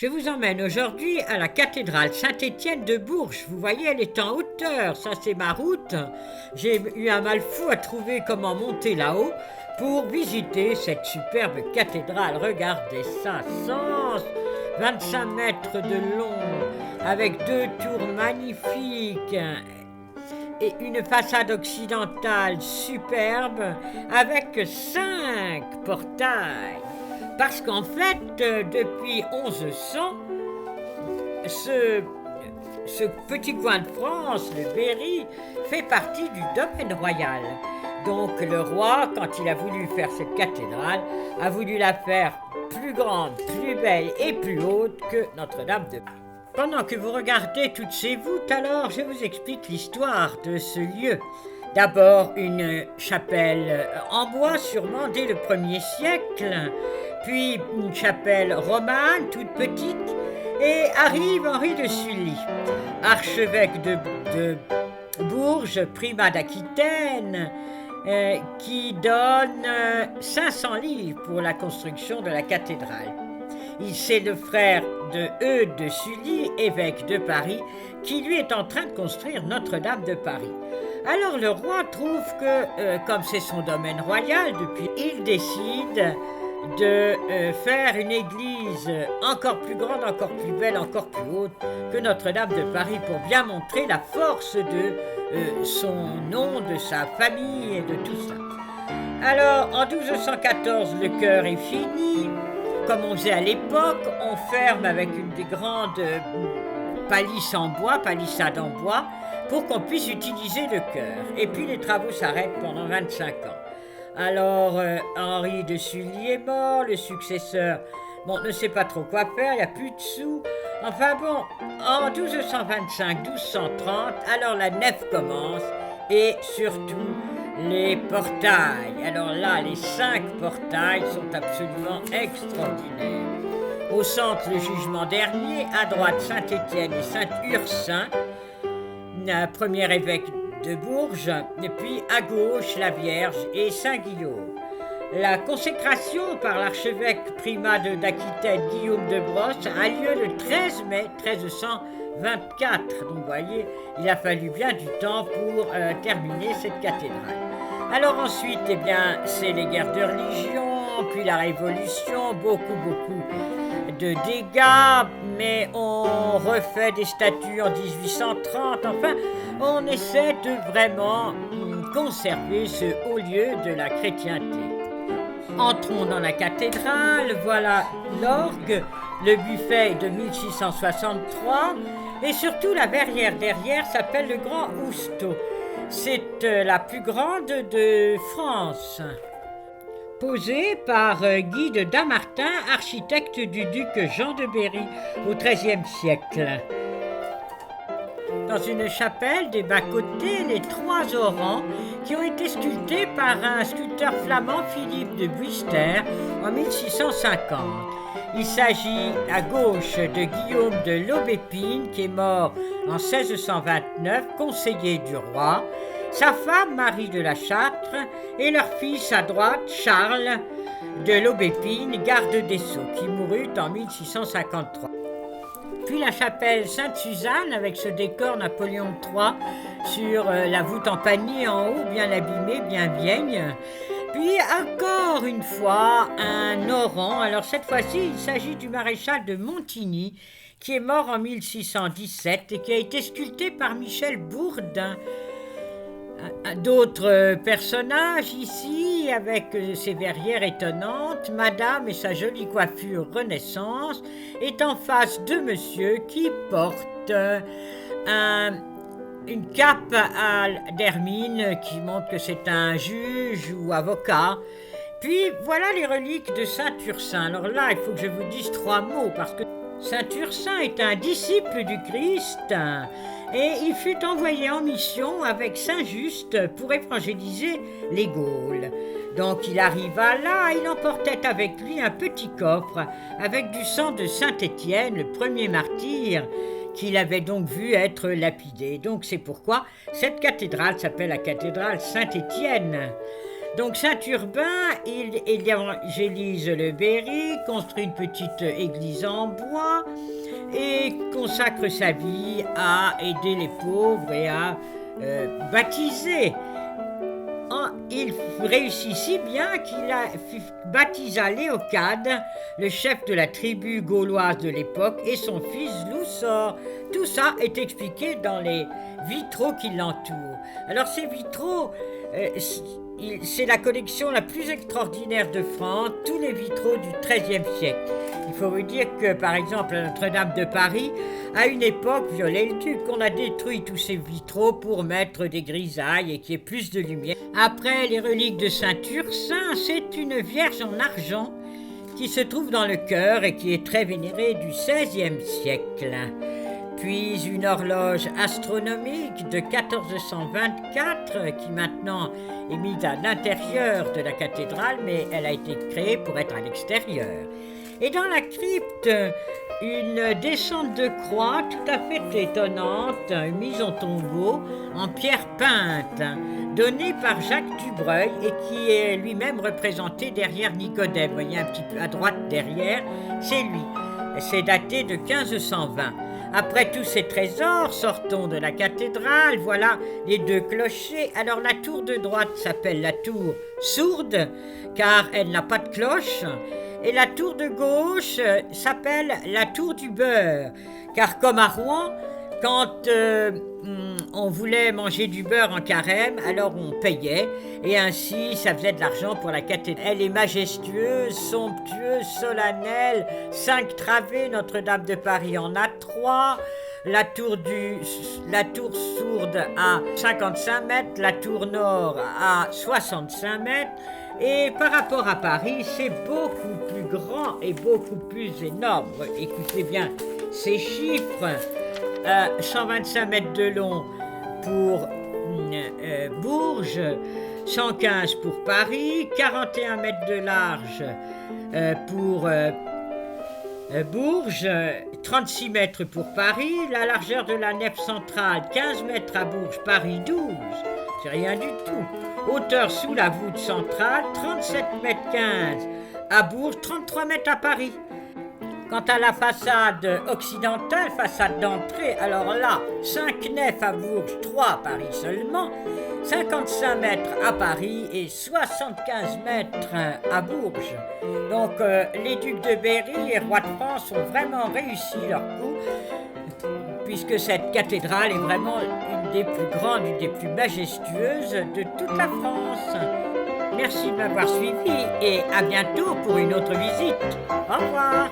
Je vous emmène aujourd'hui à la cathédrale Saint-Étienne de Bourges. Vous voyez, elle est en hauteur, ça c'est ma route. J'ai eu un mal fou à trouver comment monter là-haut pour visiter cette superbe cathédrale. Regardez ça, 125 mètres de long, avec deux tours magnifiques et une façade occidentale superbe avec 5 portails. Parce qu'en fait, depuis 1100, ce petit coin de France, le Berry, fait partie du domaine royal. Donc le roi, quand il a voulu faire cette cathédrale, a voulu la faire plus grande, plus belle et plus haute que Notre-Dame de Paris. Pendant que vous regardez toutes ces voûtes, alors je vous explique l'histoire de ce lieu. D'abord une chapelle en bois, sûrement dès le 1er siècle, puis une chapelle romane, toute petite, et arrive Henri de Sully, archevêque de Bourges, primat d'Aquitaine, qui donne 500 livres pour la construction de la cathédrale. C'est le frère de Eudes de Sully, évêque de Paris, qui lui est en train de construire Notre-Dame de Paris. Alors le roi trouve que, comme c'est son domaine royal, il décide de faire une église encore plus grande, encore plus belle, encore plus haute que Notre-Dame de Paris pour bien montrer la force de son nom, de sa famille et de tout ça. Alors en 1214, le chœur est fini. Comme on faisait à l'époque, on ferme avec une des grandes palissades en bois, pour qu'on puisse utiliser le chœur. Et puis les travaux s'arrêtent pendant 25 ans. Alors Henri de Sully est mort, le successeur ne sait pas trop quoi faire, il n'y a plus de sous. Enfin bon, en 1225-1230, alors la nef commence et surtout les portails. Alors là, les 5 portails sont absolument extraordinaires. Au centre, le jugement dernier, à droite, Saint-Étienne et Saint-Ursin, premier évêque de Bourges, et puis à gauche, la Vierge et Saint-Guillaume. La consécration par l'archevêque primat d'Aquitaine, Guillaume de Brosse, a lieu le 13 mai 1324. Donc vous voyez, il a fallu bien du temps pour terminer cette cathédrale. Alors ensuite, c'est les guerres de religion, puis la Révolution, beaucoup de dégâts, mais on refait des statues en 1830. Enfin, on essaie de vraiment conserver ce haut lieu de la chrétienté. Entrons dans la cathédrale, voilà l'orgue, le buffet est de 1663, et surtout la verrière derrière s'appelle le Grand Housteau. C'est la plus grande de France. Posée par Guy de Damartin, architecte du duc Jean de Berry au XIIIe siècle. Dans une chapelle des bas-côtés, les 3 orants qui ont été sculptés par un sculpteur flamand, Philippe de Buystère, en 1650. Il s'agit à gauche de Guillaume de l'Aubépine, qui est mort en 1629, conseiller du roi, sa femme Marie de la Châtre et leur fils à droite, Charles de l'Aubépine, garde des Sceaux, qui mourut en 1653. Puis la chapelle Sainte-Suzanne avec ce décor Napoléon III sur la voûte en panier en haut, bien abîmée, bien vieille. Puis encore une fois, un orant. Alors cette fois-ci, il s'agit du maréchal de Montigny, qui est mort en 1617 et qui a été sculpté par Michel Bourdin. D'autres personnages ici, avec ses verrières étonnantes, Madame et sa jolie coiffure Renaissance, est en face de Monsieur qui porte une cape d'hermine qui montre que c'est un juge ou avocat. Puis voilà les reliques de Saint-Ursin. Alors là, il faut que je vous dise 3 mots parce que Saint-Ursin est un disciple du Christ et il fut envoyé en mission avec Saint-Just pour évangéliser les Gaules. Donc il arriva là, il emportait avec lui un petit coffre avec du sang de Saint-Étienne, le premier martyr, qu'il avait donc vu être lapidé. Donc c'est pourquoi cette cathédrale s'appelle la cathédrale Saint-Étienne. Donc Saint-Urbain, il évangélise le Berry, construit une petite église en bois et consacre sa vie à aider les pauvres et à baptiser. Il réussit si bien qu'il a baptisa Léocade, le chef de la tribu gauloise de l'époque, et son fils Loussor. Tout ça est expliqué dans les vitraux qui l'entourent. Alors ces vitraux, c'est la collection la plus extraordinaire de France, tous les vitraux du XIIIe siècle. Il faut vous dire que, par exemple, à Notre-Dame de Paris, à une époque, Viollet-le-Duc, on a détruit tous ces vitraux pour mettre des grisailles et qu'il y ait plus de lumière. Après, les reliques de Saint-Ursin, c'est une vierge en argent qui se trouve dans le chœur et qui est très vénérée du XVIe siècle. Puis une horloge astronomique de 1424 qui maintenant est mise à l'intérieur de la cathédrale, mais elle a été créée pour être à l'extérieur. Et dans la crypte, une descente de croix tout à fait étonnante, mise en tombeau, en pierre peinte, donnée par Jacques Dubreuil et qui est lui-même représenté derrière Nicodème. Vous voyez un petit peu à droite derrière, c'est lui. C'est daté de 1520. Après tous ces trésors, sortons de la cathédrale, voilà les deux clochers. Alors la tour de droite s'appelle la tour sourde, car elle n'a pas de cloche. Et la tour de gauche s'appelle la tour du beurre, car comme à Rouen, quand on voulait manger du beurre en carême, alors on payait, et ainsi ça faisait de l'argent pour la cathédrale. Elle est majestueuse, somptueuse, solennelle, 5 travées, Notre-Dame de Paris en a 3, la tour sourde à 55 mètres, la tour nord à 65 mètres, et par rapport à Paris, c'est beaucoup plus grand et beaucoup plus énorme. Écoutez bien ces chiffres. 125 mètres de long pour Bourges, 115 pour Paris, 41 mètres de large pour Bourges, 36 mètres pour Paris, la largeur de la nef centrale, 15 mètres à Bourges, Paris 12, c'est rien du tout. Hauteur sous la voûte centrale, 37 mètres 15 à Bourges, 33 mètres à Paris. Quant à la façade occidentale, façade d'entrée, alors là, 5 nefs à Bourges, 3 à Paris seulement, 55 mètres à Paris et 75 mètres à Bourges. Donc les ducs de Berry et rois de France ont vraiment réussi leur coup, puisque cette cathédrale est vraiment une des plus grandes, une des plus majestueuses de toute la France. Merci de m'avoir suivi et à bientôt pour une autre visite. Au revoir.